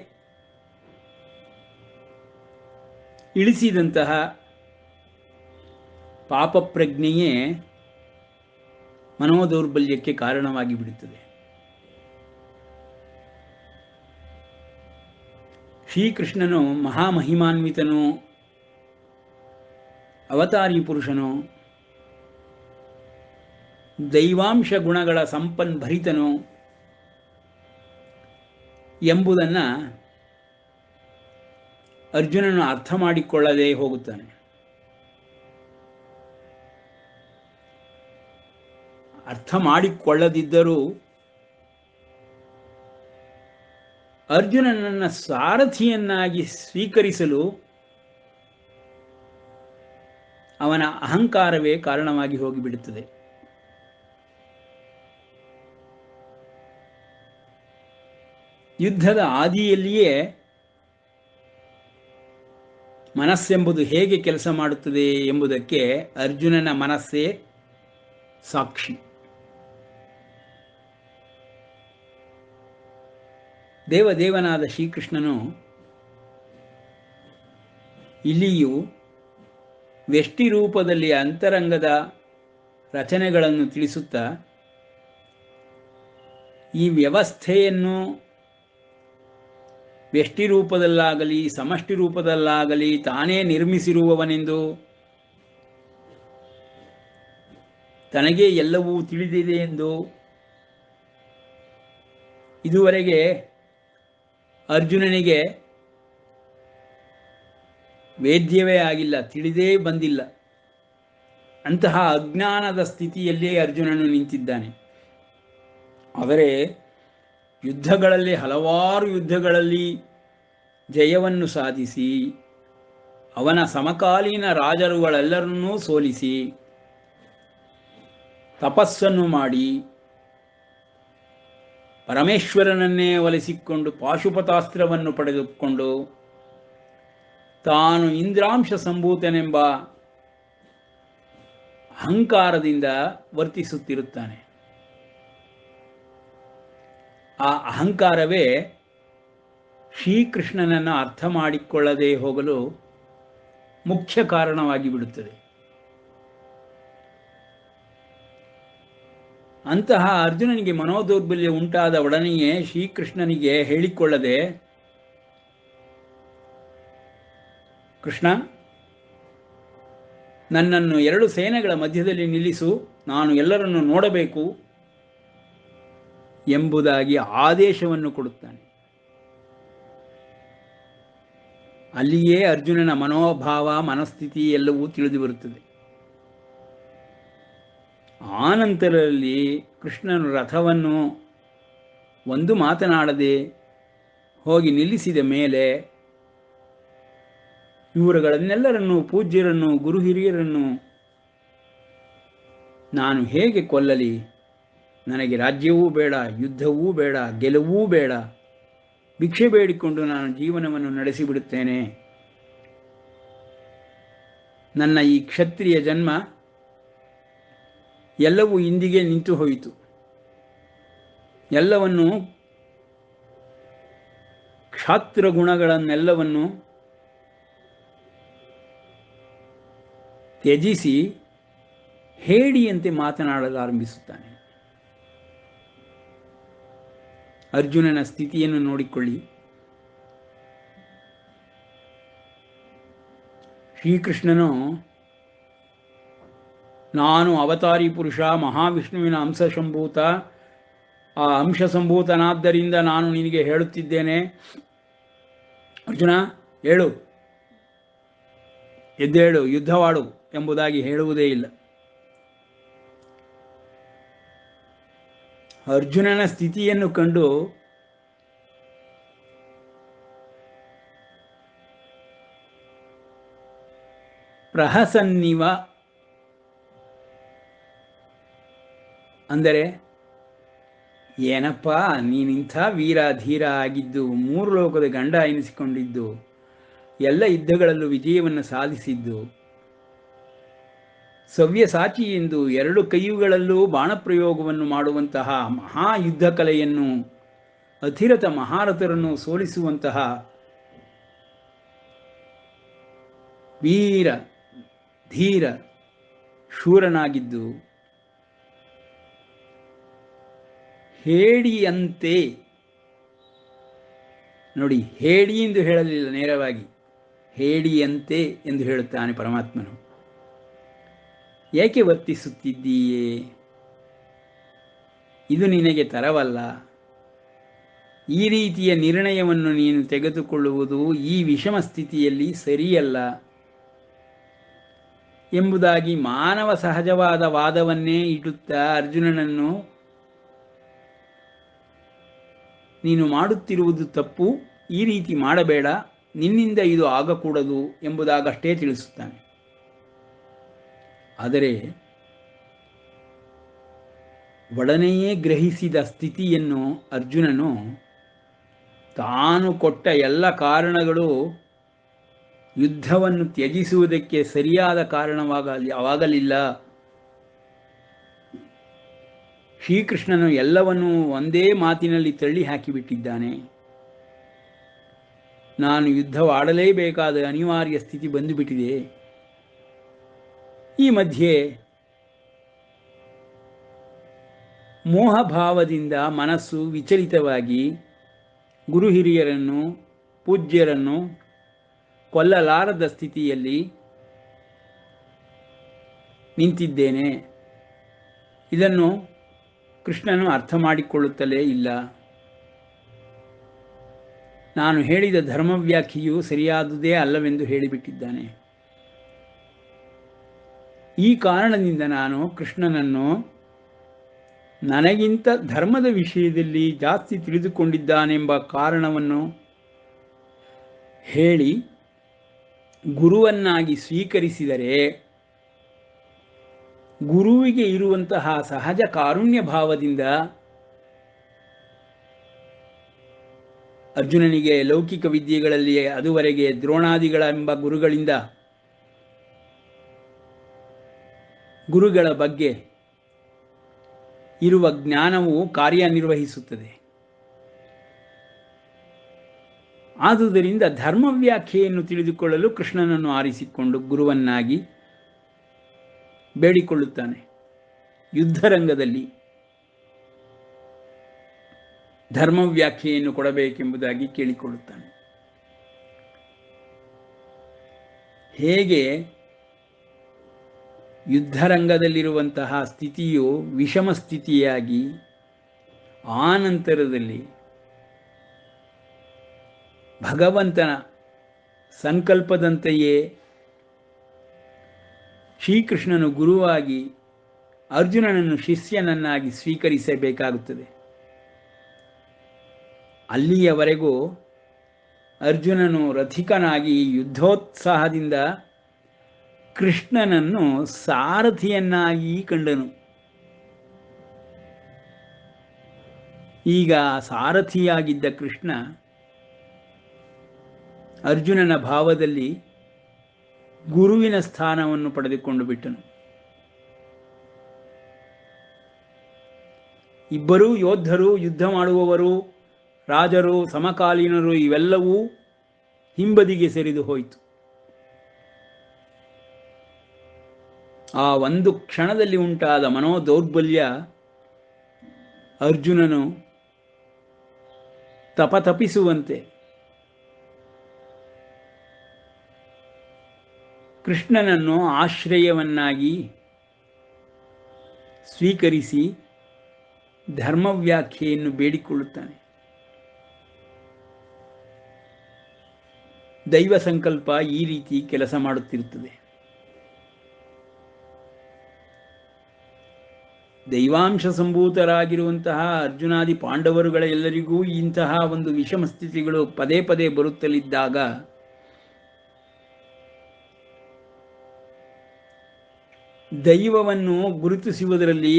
[SPEAKER 1] ಇಳಿಸಿದಂತಹ ಪಾಪಪ್ರಜ್ಞೆಯೇ ಮನೋದೌರ್ಬಲ್ಯಕ್ಕೆ ಕಾರಣವಾಗಿ ಬಿಡುತ್ತದೆ. ಶ್ರೀಕೃಷ್ಣನು ಮಹಾಮಹಿಮಾನ್ವಿತನು, ಅವತಾರಿ ಪುರುಷನು, ದೈವಾಂಶ ಗುಣಗಳ ಸಂಪನ್ಭರಿತನು ಎಂಬುದನ್ನು ಅರ್ಜುನನು ಅರ್ಥ ಮಾಡಿಕೊಳ್ಳದೇ ಹೋಗುತ್ತಾನೆ. ಅರ್ಥ ಮಾಡಿಕೊಳ್ಳದಿದ್ದರೂ ಅರ್ಜುನನನ್ನು ಸಾರಥಿಯನ್ನಾಗಿ ಸ್ವೀಕರಿಸಲು ಅವನ ಅಹಂಕಾರವೇ ಕಾರಣವಾಗಿ ಹೋಗಿಬಿಡುತ್ತದೆ. ಯುದ್ಧದ ಆದಿಯಲ್ಲಿಯೇ ಮನಸ್ಸೆಂಬುದು ಹೇಗೆ ಕೆಲಸ ಮಾಡುತ್ತದೆ ಎಂಬುದಕ್ಕೆ ಅರ್ಜುನನ ಮನಸ್ಸೇ ಸಾಕ್ಷಿ. ದೇವದೇವನಾದ ಶ್ರೀಕೃಷ್ಣನು ಇಲ್ಲಿಯೂ ವ್ಯಷ್ಟಿ ರೂಪದಲ್ಲಿ ಅಂತರಂಗದ ರಚನೆಗಳನ್ನು ತಿಳಿಸುತ್ತಾ ಈ ವ್ಯವಸ್ಥೆಯನ್ನು ವ್ಯಷ್ಟಿ ರೂಪದಲ್ಲಾಗಲಿ ಸಮಷ್ಟಿ ರೂಪದಲ್ಲಾಗಲಿ ತಾನೇ ನಿರ್ಮಿಸಿರುವವನೆಂದು, ತನಗೇ ಎಲ್ಲವೂ ತಿಳಿದಿದೆ ಎಂದು ಇದುವರೆಗೆ ಅರ್ಜುನನಿಗೆ ವೇದ್ಯವೇ ಆಗಿಲ್ಲ, ತಿಳಿದೇ ಬಂದಿಲ್ಲ. ಅಂತಹ ಅಜ್ಞಾನದ ಸ್ಥಿತಿಯಲ್ಲೇ ಅರ್ಜುನನು ನಿಂತಿದ್ದಾನೆ. ಆದರೆ ಯುದ್ಧಗಳಲ್ಲಿ, ಹಲವಾರು ಯುದ್ಧಗಳಲ್ಲಿ ಜಯವನ್ನು ಸಾಧಿಸಿ ಅವನ ಸಮಕಾಲೀನ ರಾಜರುಗಳೆಲ್ಲರನ್ನೂ ಸೋಲಿಸಿ ತಪಸ್ಸನ್ನು ಮಾಡಿ ಪರಮೇಶ್ವರನನ್ನೇ ಒಲಿಸಿಕೊಂಡು ಪಾಶುಪತಾಸ್ತ್ರವನ್ನು ಪಡೆದುಕೊಂಡು ತಾನು ಇಂದ್ರಾಂಶ ಸಂಭೂತನೆಂಬ ಅಹಂಕಾರದಿಂದ ವರ್ತಿಸುತ್ತಿರುತ್ತಾನೆ. ಆ ಅಹಂಕಾರವೇ ಶ್ರೀಕೃಷ್ಣನನ್ನು ಅರ್ಥ ಮಾಡಿಕೊಳ್ಳದೆ ಹೋಗಲು ಮುಖ್ಯ ಕಾರಣವಾಗಿ ಬಿಡುತ್ತದೆ. ಅಂತಹ ಅರ್ಜುನನಿಗೆ ಮನೋದೌರ್ಬಲ್ಯ ಉಂಟಾದ ಒಡನೆಯೇ ಶ್ರೀಕೃಷ್ಣನಿಗೆ ಹೇಳಿಕೊಳ್ಳದೆ, ಕೃಷ್ಣ, ನನ್ನನ್ನು 2 ಸೇನೆಗಳ ಮಧ್ಯದಲ್ಲಿ ನಿಲ್ಲಿಸು, ನಾನು ಎಲ್ಲರನ್ನು ನೋಡಬೇಕು ಎಂಬುದಾಗಿ ಆದೇಶವನ್ನು ಕೊಡುತ್ತಾನೆ. ಅಲ್ಲಿಯೇ ಅರ್ಜುನನ ಮನೋಭಾವ, ಮನಸ್ಥಿತಿ ಎಲ್ಲವೂ ತಿಳಿದು ಬರುತ್ತದೆ. ಆನಂತರದಲ್ಲಿ ಕೃಷ್ಣನು ರಥವನ್ನು ಒಂದು ಮಾತನಾಡದೆ ಹೋಗಿ ನಿಲ್ಲಿಸಿದ ಮೇಲೆ ಇವರುಗಳನ್ನೆಲ್ಲರನ್ನು, ಪೂಜ್ಯರನ್ನು, ಗುರು ಹಿರಿಯರನ್ನು ನಾನು ಹೇಗೆ ಕೊಲ್ಲಲಿ? ನನಗೆ ರಾಜ್ಯವೂ ಬೇಡ, ಯುದ್ಧವೂ ಬೇಡ, ಗೆಲುವೂ ಬೇಡ, ಭಿಕ್ಷೆ ಬೇಡಿಕೊಂಡು ನಾನು ಜೀವನವನ್ನು ನಡೆಸಿಬಿಡುತ್ತೇನೆ. ನನ್ನ ಈ ಕ್ಷತ್ರಿಯ ಜನ್ಮ ಎಲ್ಲವೂ ಇಂದಿಗೆ ನಿಂತು ಹೋಯಿತು. ಎಲ್ಲವನ್ನು, ಕ್ಷಾತ್ರ ಗುಣಗಳನ್ನೆಲ್ಲವನ್ನು ತ್ಯಜಿಸಿ ಹೇಡಿಯಂತೆ ಮಾತನಾಡಲಾರಂಭಿಸುತ್ತಾನೆ. ಅರ್ಜುನನ ಸ್ಥಿತಿಯನ್ನು ನೋಡಿಕೊಳ್ಳಿ. ಶ್ರೀಕೃಷ್ಣನು ನಾನು ಅವತಾರಿ ಪುರುಷ, ಮಹಾವಿಷ್ಣುವಿನ ಅಂಶಸಂಭೂತ, ಆ ಅಂಶಸಂಭೂತನಾದ್ದರಿಂದ ನಾನು ನಿನಗೆ ಹೇಳುತ್ತಿದ್ದೇನೆ, ಅರ್ಜುನ ಹೇಳು, ಎದ್ದೇಳು, ಯುದ್ಧವಾಡು ಎಂಬುದಾಗಿ ಹೇಳುವುದೇ ಇಲ್ಲ. ಅರ್ಜುನನ ಸ್ಥಿತಿಯನ್ನು ಕಂಡು ಪ್ರಹಸನ್ನಿವ, ಅಂದರೆ ಏನಪ್ಪ ನೀನಿಂಥ ವೀರ ಧೀರ ಆಗಿದ್ದು, ಮೂರು ಲೋಕದ ಗಂಡ ಎನಿಸಿಕೊಂಡಿದ್ದು, ಎಲ್ಲ ಯುದ್ಧಗಳಲ್ಲೂ ವಿಜಯವನ್ನು ಸಾಧಿಸಿದ್ದು, ಸವ್ಯಸಾಚಿ ಎಂದು ಎರಡು ಕೈಯುಗಳಲ್ಲೂ ಬಾಣಪ್ರಯೋಗವನ್ನು ಮಾಡುವಂತಹ ಮಹಾಯುದ್ಧ ಕಲೆಯನ್ನು, ಅಧಿರಥ ಮಹಾರಥರನ್ನು ಸೋಲಿಸುವಂತಹ ವೀರ ಧೀರ ಶೂರನಾಗಿದ್ದು, ಹೇಡಿಯಂತೆ, ನೋಡಿ ಹೇಡಿ ಎಂದು ಹೇಳಲಿಲ್ಲ, ನೇರವಾಗಿ ಹೇಡಿಯಂತೆ ಎಂದು ಹೇಳುತ್ತಾನೆ ಪರಮಾತ್ಮನು. ಏಕೆ ವರ್ತಿಸುತ್ತಿದ್ದೀಯೇ? ಇದು ನಿನಗೆ ತರವಲ್ಲ. ಈ ರೀತಿಯ ನಿರ್ಣಯವನ್ನು ನೀನು ತೆಗೆದುಕೊಳ್ಳುವುದು ಈ ವಿಷಮ ಸ್ಥಿತಿಯಲ್ಲಿ ಸರಿಯಲ್ಲ ಎಂಬುದಾಗಿ ಮಾನವ ಸಹಜವಾದ ವಾದವನ್ನೇ ಇಡುತ್ತಾ ಅರ್ಜುನನನ್ನು ನೀನು ಮಾಡುತ್ತಿರುವುದು ತಪ್ಪು, ಈ ರೀತಿ ಮಾಡಬೇಡ, ನಿನ್ನಿಂದ ಇದು ಆಗಕೂಡದು ಎಂಬುದಾಗಷ್ಟೇ ತಿಳಿಸುತ್ತಾನೆ. ಆದರೆ ಒಡನೆಯೇ ಗ್ರಹಿಸಿದ ಸ್ಥಿತಿಯನ್ನು ಅರ್ಜುನನು ತಾನು ಕೊಟ್ಟ ಎಲ್ಲ ಕಾರಣಗಳು ಯುದ್ಧವನ್ನು ತ್ಯಜಿಸುವುದಕ್ಕೆ ಸರಿಯಾದ ಕಾರಣವಾಗಲಿಲ್ಲ. ಶ್ರೀಕೃಷ್ಣನು ಎಲ್ಲವನ್ನೂ ಒಂದೇ ಮಾತಿನಲ್ಲಿ ತಳ್ಳಿ ಹಾಕಿಬಿಟ್ಟಿದ್ದಾನೆ. ನಾನು ಯುದ್ಧವಾಡಲೇಬೇಕಾದ ಅನಿವಾರ್ಯ ಸ್ಥಿತಿ ಬಂದುಬಿಟ್ಟಿದೆ. ಈ ಮಧ್ಯೆ ಮೋಹಭಾವದಿಂದ ಮನಸ್ಸು ವಿಚಲಿತವಾಗಿ ಗುರು ಹಿರಿಯರನ್ನು ಪೂಜ್ಯರನ್ನು ಕೊಲ್ಲಲಾರದ ಸ್ಥಿತಿಯಲ್ಲಿ ನಿಂತಿದ್ದೇನೆ. ಇದನ್ನು ಕೃಷ್ಣನು ಅರ್ಥ ಮಾಡಿಕೊಳ್ಳುತ್ತಲೇ ಇಲ್ಲ. ನಾನು ಹೇಳಿದ ಧರ್ಮವ್ಯಾಖ್ಯೆಯು ಸರಿಯಾದುದೇ ಅಲ್ಲವೆಂದು ಹೇಳಿಬಿಟ್ಟಿದ್ದಾನೆ. ಈ ಕಾರಣದಿಂದ ನಾನು ಕೃಷ್ಣನನ್ನು ನನಗಿಂತ ಧರ್ಮದ ವಿಷಯದಲ್ಲಿ ಜಾಸ್ತಿ ತಿಳಿದುಕೊಂಡಿದ್ದಾನೆಂಬ ಕಾರಣವನ್ನು ಹೇಳಿ ಗುರುವನ್ನಾಗಿ ಸ್ವೀಕರಿಸಿದರೆ ಗುರುವಿಗೆ ಇರುವಂತಹ ಸಹಜ ಕಾರುಣ್ಯ ಭಾವದಿಂದ ಅರ್ಜುನನಿಗೆ ಲೌಕಿಕ ವಿದ್ಯೆಗಳಲ್ಲಿ ಅದುವರೆಗೆ ದ್ರೋಣಾದಿಗಳೆಂಬ ಗುರುಗಳ ಬಗ್ಗೆ ಇರುವ ಜ್ಞಾನವು ಕಾರ್ಯನಿರ್ವಹಿಸುತ್ತದೆ. ಆದುದರಿಂದ ಧರ್ಮವ್ಯಾಖ್ಯೆಯನ್ನು ತಿಳಿದುಕೊಳ್ಳಲು ಕೃಷ್ಣನನ್ನು ಆರಿಸಿಕೊಂಡು ಗುರುವನ್ನಾಗಿ ಬೇಡಿಕೊಳ್ಳುತ್ತಾನೆ. ಯುದ್ಧರಂಗದಲ್ಲಿ ಧರ್ಮವ್ಯಾಖ್ಯೆಯನ್ನು ಕೊಡಬೇಕೆಂಬುದಾಗಿ ಕೇಳಿಕೊಳ್ಳುತ್ತಾನೆ. ಹೇಗೆ ಯುದ್ಧರಂಗದಲ್ಲಿರುವಂತಹ ಸ್ಥಿತಿಯು ವಿಷಮ ಸ್ಥಿತಿಯಾಗಿ ಆನಂತರದಲ್ಲಿ ಭಗವಂತನ ಸಂಕಲ್ಪದಂತೆಯೇ ಶ್ರೀಕೃಷ್ಣನು ಗುರುವಾಗಿ ಅರ್ಜುನನನ್ನು ಶಿಷ್ಯನನ್ನಾಗಿ ಸ್ವೀಕರಿಸಬೇಕಾಗುತ್ತದೆ. ಅಲ್ಲಿಯವರೆಗೂ ಅರ್ಜುನನು ರಥಿಕನಾಗಿ ಯುದ್ಧೋತ್ಸಾಹದಿಂದ ಕೃಷ್ಣನನ್ನು ಸಾರಥಿಯನ್ನಾಗಿ ಕಂಡನು. ಈಗ ಸಾರಥಿಯಾಗಿದ್ದ ಕೃಷ್ಣ ಅರ್ಜುನನ ಭಾವದಲ್ಲಿ ಗುರುವಿನ ಸ್ಥಾನವನ್ನು ಪಡೆದುಕೊಂಡು ಬಿಟ್ಟನು. ಇಬ್ಬರೂ ಯೋಧರು, ಯುದ್ಧ ಮಾಡುವವರು, ರಾಜರು, ಸಮಕಾಲೀನರು ಇವೆಲ್ಲವೂ ಹಿಂಬದಿಗೆ ಸರಿದು ಹೋಯಿತು. ಆ ಒಂದು ಕ್ಷಣದಲ್ಲಿ ಉಂಟಾದ ಮನೋದೌರ್ಬಲ್ಯ ಅರ್ಜುನನು ತಪತಪಿಸುವಂತೆ ಕೃಷ್ಣನನ್ನು ಆಶ್ರಯವನ್ನಾಗಿ ಸ್ವೀಕರಿಸಿ ಧರ್ಮವ್ಯಾಖ್ಯೆಯನ್ನು ಬೇಡಿಕೊಳ್ಳುತ್ತಾನೆ. ದೈವ ಸಂಕಲ್ಪ ಈ ರೀತಿ ಕೆಲಸ ಮಾಡುತ್ತಿರುತ್ತದೆ. ದೈವಾಂಶ ಸಂಭೂತರಾಗಿರುವಂತಹ ಅರ್ಜುನಾದಿ ಪಾಂಡವರುಗಳ ಎಲ್ಲರಿಗೂ ಇಂತಹ ಒಂದು ವಿಷಮ ಸ್ಥಿತಿಗಳು ಪದೇ ಪದೇ ಬರುತ್ತಲಿದ್ದಾಗ ದೈವವನ್ನು ಗುರುತಿಸುವುದರಲ್ಲಿ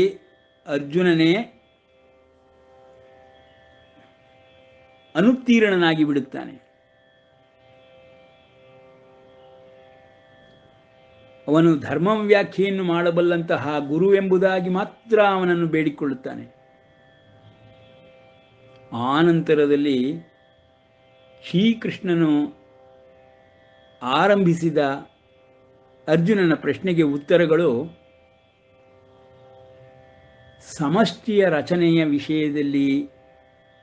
[SPEAKER 1] ಅರ್ಜುನನೇ ಅನುತ್ತೀರ್ಣನಾಗಿ ಬಿಡುತ್ತಾನೆ. ಅವನು ಧರ್ಮ ವ್ಯಾಖ್ಯೆಯನ್ನು ಮಾಡಬಲ್ಲಂತಹ ಗುರು ಎಂಬುದಾಗಿ ಮಾತ್ರ ಅವನನ್ನು ಬೇಡಿಕೊಳ್ಳುತ್ತಾನೆ. ಆನಂತರದಲ್ಲಿ ಶ್ರೀಕೃಷ್ಣನು ಆರಂಭಿಸಿದ ಅರ್ಜುನನ ಪ್ರಶ್ನೆಗೆ ಉತ್ತರಗಳು ಸಮಷ್ಟಿಯ ರಚನೆಯ ವಿಷಯದಲ್ಲಿ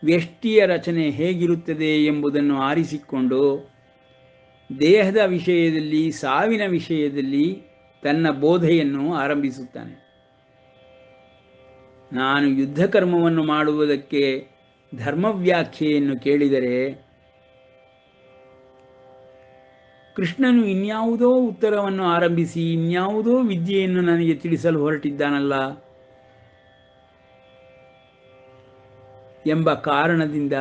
[SPEAKER 1] ವ್ಯಷ್ಟಿಯ ರಚನೆ ಹೇಗಿರುತ್ತದೆ ಎಂಬುದನ್ನು ಆರಿಸಿಕೊಂಡು ದೇಹದ ವಿಷಯದಲ್ಲಿ ಸಾವಿನ ವಿಷಯದಲ್ಲಿ ತನ್ನ ಬೋಧೆಯನ್ನು ಆರಂಭಿಸುತ್ತಾನೆ. ನಾನು ಯುದ್ಧ ಕರ್ಮವನ್ನು ಮಾಡುವುದಕ್ಕೆ ಧರ್ಮವ್ಯಾಖ್ಯೆಯನ್ನು ಕೇಳಿದರೆ ಕೃಷ್ಣನು ಇನ್ಯಾವುದೋ ಉತ್ತರವನ್ನು ಆರಂಭಿಸಿ ಇನ್ಯಾವುದೋ ವಿದ್ಯೆಯನ್ನು ನನಗೆ ತಿಳಿಸಲು ಹೊರಟಿದ್ದಾನಲ್ಲ ಎಂಬ ಕಾರಣದಿಂದ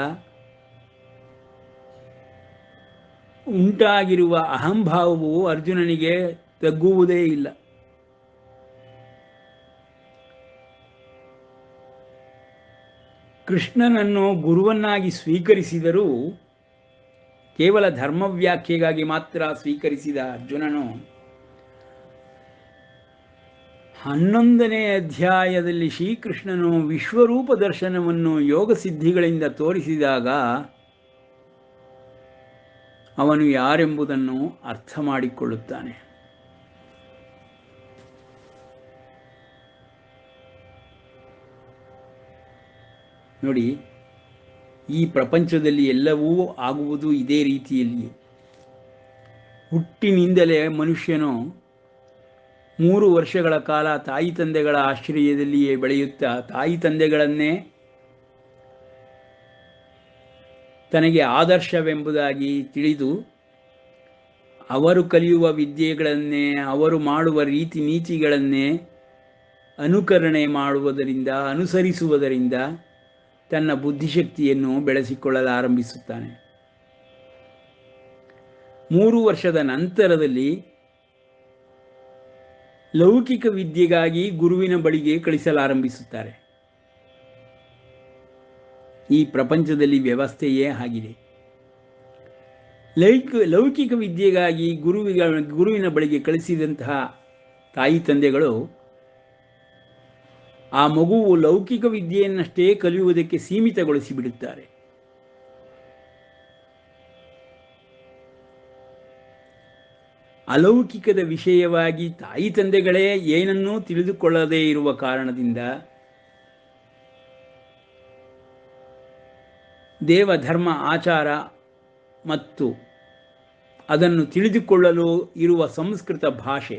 [SPEAKER 1] ಉಂಟಾಗಿರುವ ಅಹಂಭಾವವು ಅರ್ಜುನನಿಗೆ ತಗ್ಗುವುದೇ ಇಲ್ಲ. ಕೃಷ್ಣನನ್ನು ಗುರುವನ್ನಾಗಿ ಸ್ವೀಕರಿಸಿದರೂ ಕೇವಲ ಧರ್ಮವ್ಯಾಖ್ಯೆಗಾಗಿ ಮಾತ್ರ ಸ್ವೀಕರಿಸಿದ ಅರ್ಜುನನು 11ನೇ ಅಧ್ಯಾಯದಲ್ಲಿ ಶ್ರೀಕೃಷ್ಣನು ವಿಶ್ವರೂಪ ದರ್ಶನವನ್ನು ಯೋಗ ಸಿದ್ಧಿಗಳಿಂದ ತೋರಿಸಿದಾಗ ಅವನು ಯಾರೆಂಬುದನ್ನು ಅರ್ಥ ಮಾಡಿಕೊಳ್ಳುತ್ತಾನೆ. ನೋಡಿ, ಈ ಪ್ರಪಂಚದಲ್ಲಿ ಎಲ್ಲವೂ ಆಗುವುದು ಇದೇ ರೀತಿಯಲ್ಲಿ. ಹುಟ್ಟಿನಿಂದಲೇ ಮನುಷ್ಯನು 3 ವರ್ಷಗಳ ಕಾಲ ತಾಯಿ ತಂದೆಗಳ ಆಶ್ರಯದಲ್ಲಿಯೇ ಬೆಳೆಯುತ್ತಾ ತಾಯಿ ತಂದೆಗಳನ್ನೇ ತನಗೆ ಆದರ್ಶವೆಂಬುದಾಗಿ ತಿಳಿದು ಅವರು ಕಲಿಯುವ ವಿದ್ಯೆಗಳನ್ನೇ ಅವರು ಮಾಡುವ ರೀತಿ ನೀತಿಗಳನ್ನೇ ಅನುಕರಣೆ ಮಾಡುವುದರಿಂದ ಅನುಸರಿಸುವುದರಿಂದ ತನ್ನ ಬುದ್ಧಿಶಕ್ತಿಯನ್ನು ಬೆಳೆಸಿಕೊಳ್ಳಲಾರಂಭಿಸುತ್ತಾನೆ. 3 ವರ್ಷದ ನಂತರದಲ್ಲಿ ಲೌಕಿಕ ವಿದ್ಯೆಗಾಗಿ ಗುರುವಿನ ಬಳಿಗೆ ಕಳಿಸಲಾರಂಭಿಸುತ್ತಾರೆ. ಈ ಪ್ರಪಂಚದಲ್ಲಿ ವ್ಯವಸ್ಥೆಯೇ ಆಗಿದೆ. ಲೌಕಿಕ ವಿದ್ಯೆಗಾಗಿ ಗುರುವಿನ ಬಳಿಗೆ ಕಳಿಸಿದಂತಹ ತಾಯಿ ತಂದೆಗಳು ಆ ಮಗುವು ಲೌಕಿಕ ವಿದ್ಯೆಯನ್ನಷ್ಟೇ ಕಲಿಯುವುದಕ್ಕೆ ಸೀಮಿತಗೊಳಿಸಿಬಿಡುತ್ತಾರೆ. ಅಲೌಕಿಕದ ವಿಷಯವಾಗಿ ತಾಯಿ ತಂದೆಗಳೇ ಏನನ್ನೂ ತಿಳಿದುಕೊಳ್ಳದೇ ಇರುವ ಕಾರಣದಿಂದ ದೇವಧರ್ಮ ಆಚಾರ ಮತ್ತು ಅದನ್ನು ತಿಳಿದುಕೊಳ್ಳಲು ಇರುವ ಸಂಸ್ಕೃತ ಭಾಷೆ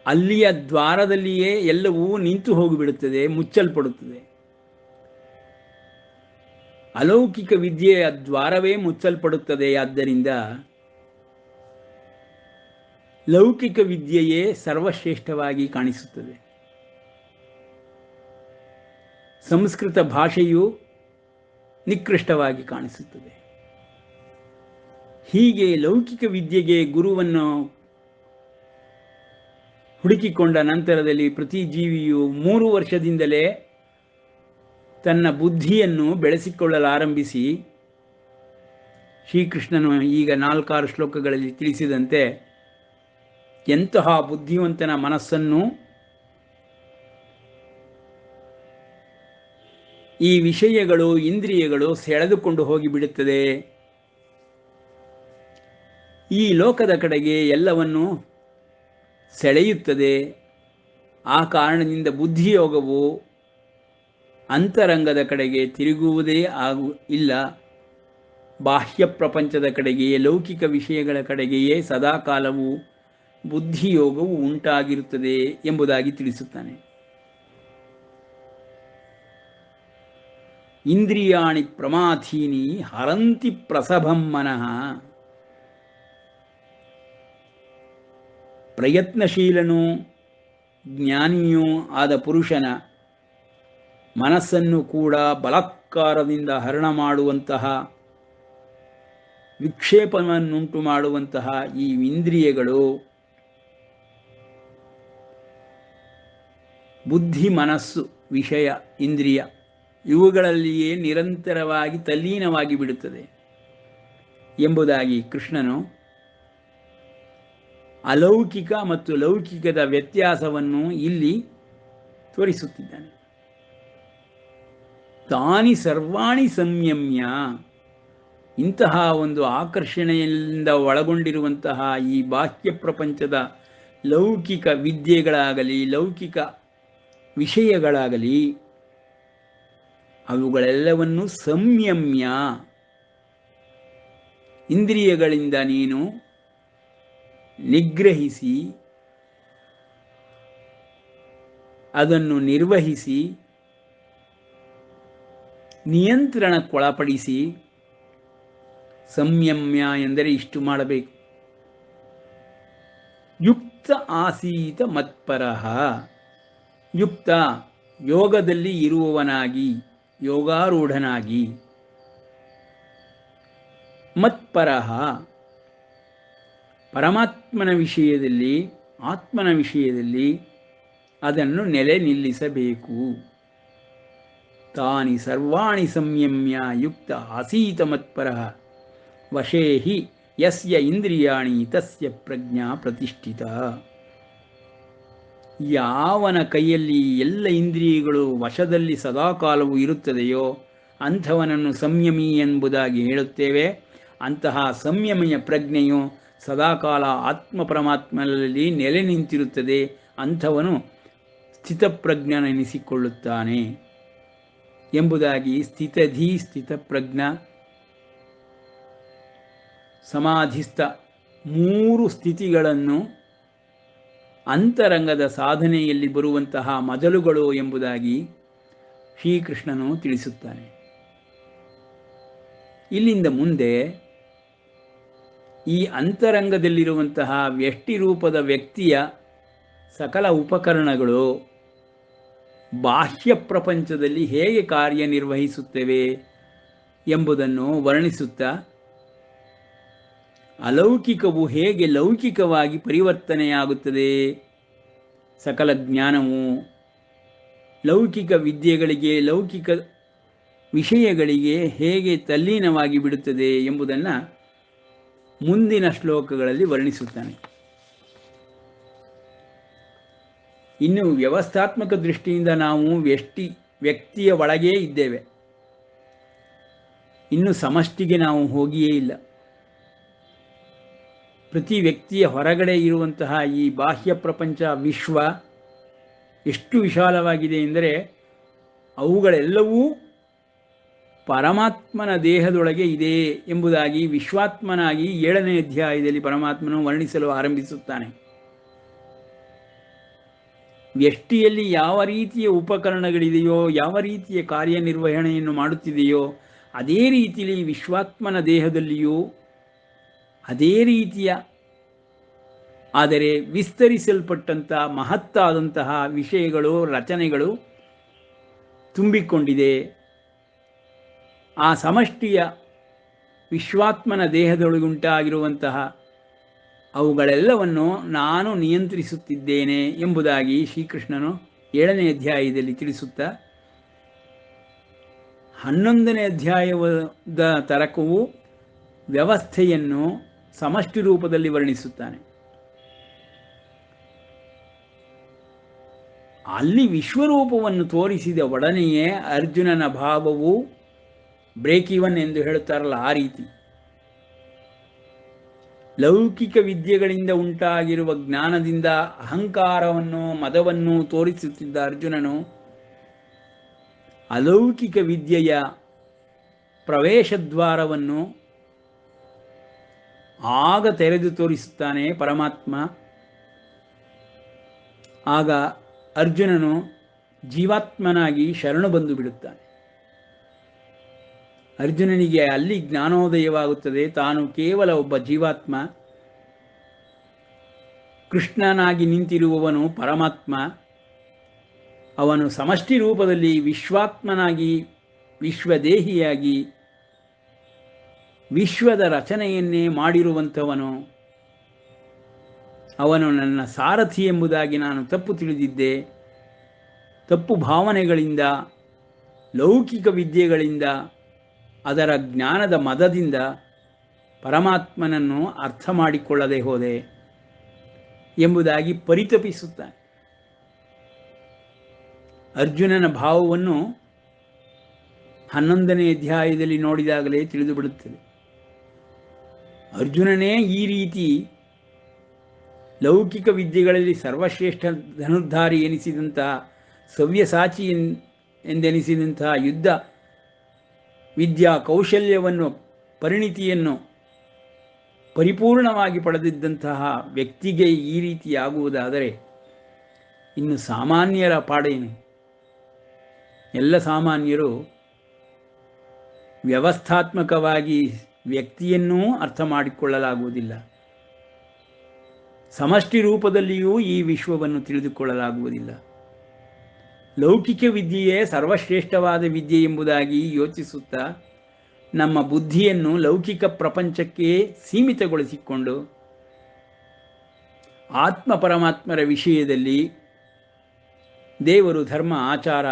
[SPEAKER 1] ಅಲ್ಲಿಯ ದ್ವಾರದಲ್ಲಿಯೇ ಎಲ್ಲವೂ ನಿಂತು ಹೋಗಿಬಿಡುತ್ತದೆ, ಮುಚ್ಚಲ್ಪಡುತ್ತದೆ. ಅಲೌಕಿಕ ವಿದ್ಯೆಯ ದ್ವಾರವೇ ಮುಚ್ಚಲ್ಪಡುತ್ತದೆ. ಆದ್ದರಿಂದ ಲೌಕಿಕ ವಿದ್ಯೆಯೇ ಸರ್ವಶ್ರೇಷ್ಠವಾಗಿ ಕಾಣಿಸುತ್ತದೆ. ಸಂಸ್ಕೃತ ಭಾಷೆಯು ನಿಕೃಷ್ಟವಾಗಿ ಕಾಣಿಸುತ್ತದೆ. ಹೀಗೆ ಲೌಕಿಕ ವಿದ್ಯೆಗೆ ಗುರುವನ್ನು ಹುಡುಕಿಕೊಂಡ ನಂತರದಲ್ಲಿ ಪ್ರತಿ ಜೀವಿಯು 3 ವರ್ಷದಿಂದಲೇ ತನ್ನ ಬುದ್ಧಿಯನ್ನು ಬೆಳೆಸಿಕೊಳ್ಳಲಾರಂಭಿಸಿ ಶ್ರೀಕೃಷ್ಣನು ಈಗ 4-6 ಶ್ಲೋಕಗಳಲ್ಲಿ ತಿಳಿಸಿದಂತೆ ಎಂತಹ ಬುದ್ಧಿವಂತನ ಮನಸ್ಸನ್ನು ಈ ವಿಷಯಗಳು ಇಂದ್ರಿಯಗಳು ಸೆಳೆದುಕೊಂಡು ಹೋಗಿಬಿಡುತ್ತದೆ. ಈ ಲೋಕದ ಕಡೆಗೆ ಎಲ್ಲವನ್ನು ಸೆಳೆಯುತ್ತದೆ. ಆ ಕಾರಣದಿಂದ ಬುದ್ಧಿಯೋಗವು ಅಂತರಂಗದ ಕಡೆಗೆ ತಿರುಗುವುದೇ ಇಲ್ಲ. ಬಾಹ್ಯ ಪ್ರಪಂಚದ ಕಡೆಗೆಯೇ ಲೌಕಿಕ ವಿಷಯಗಳ ಕಡೆಗೆಯೇ ಸದಾಕಾಲವೂ ಬುದ್ಧಿಯೋಗವು ಉಂಟಾಗಿರುತ್ತದೆ ಎಂಬುದಾಗಿ ತಿಳಿಸುತ್ತಾನೆ. ಇಂದ್ರಿಯಾಣಿ ಪ್ರಮಾಥೀನಿ ಹರಂತಿ ಪ್ರಸಭಂ ಮನಃ. ಪ್ರಯತ್ನಶೀಲನು ಜ್ಞಾನಿಯೂ ಆದ ಪುರುಷನ ಮನಸ್ಸನ್ನು ಕೂಡ ಬಲಾತ್ಕಾರದಿಂದ ಹರಣ ಮಾಡುವಂತಹ, ವಿಕ್ಷೇಪವನ್ನುಂಟು ಮಾಡುವಂತಹ ಈ ಇಂದ್ರಿಯಗಳು ಬುದ್ಧಿ, ಮನಸ್ಸು, ವಿಷಯ, ಇಂದ್ರಿಯ ಇವುಗಳಲ್ಲಿಯೇ ನಿರಂತರವಾಗಿ ತಲ್ಲೀನವಾಗಿ ಬಿಡುತ್ತದೆ ಎಂಬುದಾಗಿ ಕೃಷ್ಣನು ಅಲೌಕಿಕ ಮತ್ತು ಲೌಕಿಕದ ವ್ಯತ್ಯಾಸವನ್ನು ಇಲ್ಲಿ ತೋರಿಸುತ್ತಿದ್ದಾನೆ. ತಾನಿ ಸರ್ವಾಣಿ ಸಂಯಮ್ಯ, ಇಂತಹ ಒಂದು ಆಕರ್ಷಣೆಯಿಂದ ಒಳಗೊಂಡಿರುವಂತಹ ಈ ಬಾಹ್ಯ ಪ್ರಪಂಚದ ಲೌಕಿಕ ವಿದ್ಯೆಗಳಾಗಲಿ ಲೌಕಿಕ ವಿಷಯಗಳಾಗಲಿ ಅವುಗಳೆಲ್ಲವನ್ನು ಸಂಯಮ್ಯ, ಇಂದ್ರಿಯಗಳಿಂದ ನೀನು ನಿಗ್ರಹಿಸಿ, ಅದನ್ನು ನಿರ್ವಹಿಸಿ, ನಿಯಂತ್ರಣಕ್ಕೊಳಪಡಿಸಿ. ಸಂಯಮ್ಯ ಎಂದರೆ ಇಷ್ಟು ಮಾಡಬೇಕು. ಯುಕ್ತ ಆಸೀತ ಮತ್ಪರಃ, ಯುಕ್ತ ಯೋಗದಲ್ಲಿ ಇರುವವನಾಗಿ, ಯೋಗಾರೂಢನಾಗಿ, ಮತ್ಪರಃ ಪರಮಾತ್ಮನ ವಿಷಯದಲ್ಲಿ, ಆತ್ಮನ ವಿಷಯದಲ್ಲಿ ಅದನ್ನು ನೆಲೆ ನಿಲ್ಲಿಸಬೇಕು. ತಾನಿ ಸರ್ವಾಣಿ ಸಂಯಮ್ಯ ಯುಕ್ತ ಆಸೀತ ಮತ್ಪರಃ ವಶೇ ಹಿ ಯಸ್ಯ ಇಂದ್ರಿಯಾಣಿ ತಸ್ಯ ಪ್ರಜ್ಞಾ ಪ್ರತಿಷ್ಠಿತ. ಯಾವನ ಕೈಯಲ್ಲಿ ಎಲ್ಲ ಇಂದ್ರಿಯಗಳು ವಶದಲ್ಲಿ ಸದಾಕಾಲವೂ ಇರುತ್ತದೆಯೋ ಅಂಥವನನ್ನು ಸಂಯಮಿ ಎಂಬುದಾಗಿ ಹೇಳುತ್ತೇವೆ. ಅಂತಹ ಸಂಯಮಿಯ ಪ್ರಜ್ಞೆಯು ಸದಾಕಾಲ ಆತ್ಮ ಪರಮಾತ್ಮನಲ್ಲಿ ನೆಲೆ ನಿಂತಿರುತ್ತದೆ. ಅಂಥವನು ಸ್ಥಿತಪ್ರಜ್ಞನೆನಿಸಿಕೊಳ್ಳುತ್ತಾನೆ ಎಂಬುದಾಗಿ ಸ್ಥಿತಧೀ, ಸ್ಥಿತಪ್ರಜ್ಞ, ಸಮಾಧಿಸ್ಥ ಮೂರು ಸ್ಥಿತಿಗಳನ್ನು ಅಂತರಂಗದ ಸಾಧನೆಯಲ್ಲಿ ಬರುವಂತಹ ಮೊದಲುಗಳು ಎಂಬುದಾಗಿ ಶ್ರೀಕೃಷ್ಣನು ತಿಳಿಸುತ್ತಾನೆ. ಇಲ್ಲಿಂದ ಮುಂದೆ ಈ ಅಂತರಂಗದಲ್ಲಿರುವಂತಹ ವ್ಯಷ್ಟಿ ರೂಪದ ವ್ಯಕ್ತಿಯ ಸಕಲ ಉಪಕರಣಗಳು ಬಾಹ್ಯ ಪ್ರಪಂಚದಲ್ಲಿ ಹೇಗೆ ಕಾರ್ಯನಿರ್ವಹಿಸುತ್ತವೆ ಎಂಬುದನ್ನು ವರ್ಣಿಸುತ್ತಾ, ಅಲೌಕಿಕವು ಹೇಗೆ ಲೌಕಿಕವಾಗಿ ಪರಿವರ್ತನೆಯಾಗುತ್ತದೆ, ಸಕಲ ಜ್ಞಾನವು ಲೌಕಿಕ ವಿದ್ಯೆಗಳಿಗೆ, ಲೌಕಿಕ ವಿಷಯಗಳಿಗೆ ಹೇಗೆ ತಲ್ಲೀನವಾಗಿ ಬಿಡುತ್ತದೆ ಎಂಬುದನ್ನು ಮುಂದಿನ ಶ್ಲೋಕಗಳಲ್ಲಿ ವರ್ಣಿಸುತ್ತಾನೆ. ಇನ್ನು ವ್ಯವಸ್ಥಾತ್ಮಕ ದೃಷ್ಟಿಯಿಂದ ನಾವು ವ್ಯಕ್ತಿಯ ಒಳಗೇ ಇದ್ದೇವೆ, ಇನ್ನು ಸಮಷ್ಟಿಗೆ ನಾವು ಹೋಗಿಯೇ ಇಲ್ಲ. ಪ್ರತಿ ವ್ಯಕ್ತಿಯ ಹೊರಗಡೆ ಇರುವಂತಹ ಈ ಬಾಹ್ಯ ಪ್ರಪಂಚ, ವಿಶ್ವ ಎಷ್ಟು ವಿಶಾಲವಾಗಿದೆ ಎಂದರೆ ಅವುಗಳೆಲ್ಲವೂ ಪರಮಾತ್ಮನ ದೇಹದೊಳಗೆ ಇದೆ ಎಂಬುದಾಗಿ ವಿಶ್ವಾತ್ಮನಾಗಿ 7ನೇ ಅಧ್ಯಾಯದಲ್ಲಿ ಪರಮಾತ್ಮನು ವರ್ಣಿಸಲು ಆರಂಭಿಸುತ್ತಾನೆ. ವ್ಯಷ್ಟಿಯಲ್ಲಿ ಯಾವ ರೀತಿಯ ಉಪಕರಣಗಳಿದೆಯೋ, ಯಾವ ರೀತಿಯ ಕಾರ್ಯನಿರ್ವಹಣೆಯನ್ನು ಮಾಡುತ್ತಿದೆಯೋ ಅದೇ ರೀತಿಯಲ್ಲಿ ವಿಶ್ವಾತ್ಮನ ದೇಹದಲ್ಲಿಯೂ ಅದೇ ರೀತಿಯ ಆದರೆ ವಿಸ್ತರಿಸಲ್ಪಟ್ಟಂಥ ಮಹತ್ತಾದಂತಹ ವಿಷಯಗಳು, ರಚನೆಗಳು ತುಂಬಿಕೊಂಡಿದೆ. ಆ ಸಮಷ್ಟಿಯ ವಿಶ್ವಾತ್ಮನ ದೇಹದೊಳಗುಂಟಾಗಿರುವಂತಹ ಅವುಗಳೆಲ್ಲವನ್ನು ನಾನು ನಿಯಂತ್ರಿಸುತ್ತಿದ್ದೇನೆ ಎಂಬುದಾಗಿ ಶ್ರೀಕೃಷ್ಣನು 7ನೇ ಅಧ್ಯಾಯದಲ್ಲಿ ತಿಳಿಸುತ್ತಾ, 11ನೇ ಅಧ್ಯಾಯದ ತರಕವು ವ್ಯವಸ್ಥೆಯನ್ನು ಸಮಷ್ಟಿ ರೂಪದಲ್ಲಿ ವರ್ಣಿಸುತ್ತಾನೆ. ಅಲ್ಲಿ ವಿಶ್ವರೂಪವನ್ನು ತೋರಿಸಿದ ಒಡನೆಯೇ ಅರ್ಜುನನ ಭಾವವು ಬ್ರೇಕ್ ಈವನ್ ಎಂದು ಹೇಳುತ್ತಾರಲ್ಲ, ಆ ರೀತಿ ಲೌಕಿಕ ವಿದ್ಯೆಗಳಿಂದ ಉಂಟಾಗಿರುವ ಜ್ಞಾನದಿಂದ ಅಹಂಕಾರವನ್ನು, ಮದವನ್ನು ತೋರಿಸುತ್ತಿದ್ದ ಅರ್ಜುನನು ಅಲೌಕಿಕ ವಿದ್ಯೆಯ ಪ್ರವೇಶದ್ವಾರವನ್ನು ಆಗ ತೆರೆದು ತೋರಿಸುತ್ತಾನೆ ಪರಮಾತ್ಮ. ಆಗ ಅರ್ಜುನನು ಜೀವಾತ್ಮನಾಗಿ ಶರಣು ಬಂದು ಬಿಡುತ್ತಾನೆ. ಅರ್ಜುನನಿಗೆ ಅಲ್ಲಿ ಜ್ಞಾನೋದಯವಾಗುತ್ತದೆ. ತಾನು ಕೇವಲ ಒಬ್ಬ ಜೀವಾತ್ಮ, ಕೃಷ್ಣನಾಗಿ ನಿಂತಿರುವವನು ಪರಮಾತ್ಮ. ಅವನು ಸಮಷ್ಟಿ ರೂಪದಲ್ಲಿ ವಿಶ್ವಾತ್ಮನಾಗಿ, ವಿಶ್ವದೇಹಿಯಾಗಿ, ವಿಶ್ವದ ರಚನೆಯನ್ನೇ ಮಾಡಿರುವಂಥವನು. ಅವನು ನನ್ನ ಸಾರಥಿ ಎಂಬುದಾಗಿ ನಾನು ತಪ್ಪು ತಿಳಿದಿದ್ದೆ. ತಪ್ಪು ಭಾವನೆಗಳಿಂದ, ಲೌಕಿಕ ವಿದ್ಯೆಗಳಿಂದ, ಅದರ ಜ್ಞಾನದ ಮದದಿಂದ ಪರಮಾತ್ಮನನ್ನು ಅರ್ಥ ಮಾಡಿಕೊಳ್ಳದೆ ಹೋದೆ ಎಂಬುದಾಗಿ ಪರಿತಪಿಸುತ್ತಾನೆ. ಅರ್ಜುನನ ಭಾವವನ್ನು 11ನೇ ಅಧ್ಯಾಯದಲ್ಲಿ ನೋಡಿದಾಗಲೇ ತಿಳಿದುಬಿಡುತ್ತದೆ. ಅರ್ಜುನನೇ ಈ ರೀತಿ ಲೌಕಿಕ ವಿದ್ಯೆಗಳಲ್ಲಿ ಸರ್ವಶ್ರೇಷ್ಠ ಧನುರ್ಧಾರಿ ಎನಿಸಿದಂತಹ, ಸವ್ಯಸಾಚಿ ಎಂದೆನಿಸಿದಂತಹ ಯುದ್ಧ ವಿದ್ಯಾ ಕೌಶಲ್ಯವನ್ನು, ಪರಿಣಿತಿಯನ್ನು ಪರಿಪೂರ್ಣವಾಗಿ ಪಡೆದಿದ್ದಂತಹ ವ್ಯಕ್ತಿಗೆ ಈ ರೀತಿಯಾಗುವುದಾದರೆ ಇನ್ನು ಸಾಮಾನ್ಯರ ಪಾಡೇನು? ಎಲ್ಲ ಸಾಮಾನ್ಯರು ವ್ಯವಸ್ಥಾತ್ಮಕವಾಗಿ ವ್ಯಕ್ತಿಯನ್ನೂ ಅರ್ಥ ಮಾಡಿಕೊಳ್ಳಲಾಗುವುದಿಲ್ಲ. ಸಮಷ್ಟಿ ರೂಪದಲ್ಲಿಯೂ ಈ ವಿಶ್ವವನ್ನು ತಿಳಿದುಕೊಳ್ಳಲಾಗುವುದಿಲ್ಲ. ಲೌಕಿಕ ವಿದ್ಯೆಯೇ ಸರ್ವಶ್ರೇಷ್ಠವಾದ ವಿದ್ಯೆ ಎಂಬುದಾಗಿ ಯೋಚಿಸುತ್ತಾ ನಮ್ಮ ಬುದ್ಧಿಯನ್ನು ಲೌಕಿಕ ಪ್ರಪಂಚಕ್ಕೆ ಸೀಮಿತಗೊಳಿಸಿಕೊಂಡು ಆತ್ಮ ಪರಮಾತ್ಮರ ವಿಷಯದಲ್ಲಿ ದೇವರು, ಧರ್ಮ, ಆಚಾರ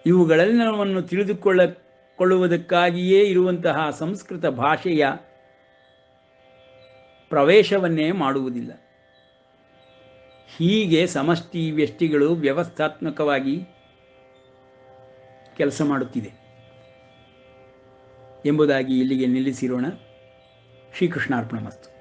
[SPEAKER 1] ಇವುಗಳೆಲ್ಲವನ್ನು ತಿಳಿದುಕೊಳ್ಳುವುದಕ್ಕಾಗಿಯೇ ಇರುವಂತಹ ಸಂಸ್ಕೃತ ಭಾಷೆಯ ಪ್ರವೇಶವನ್ನೇ ಮಾಡುವುದಿಲ್ಲ. ಹೀಗೆ ಸಮಷ್ಟಿ ವ್ಯಷ್ಟಿಗಳು ವ್ಯವಸ್ಥಾತ್ಮಕವಾಗಿ ಕೆಲಸ ಮಾಡುತ್ತಿದೆ ಎಂಬುದಾಗಿ ಇಲ್ಲಿಗೆ ನಿಲ್ಲಿಸಿರೋಣ. ಶ್ರೀಕೃಷ್ಣಾರ್ಪಣಮಸ್ತು.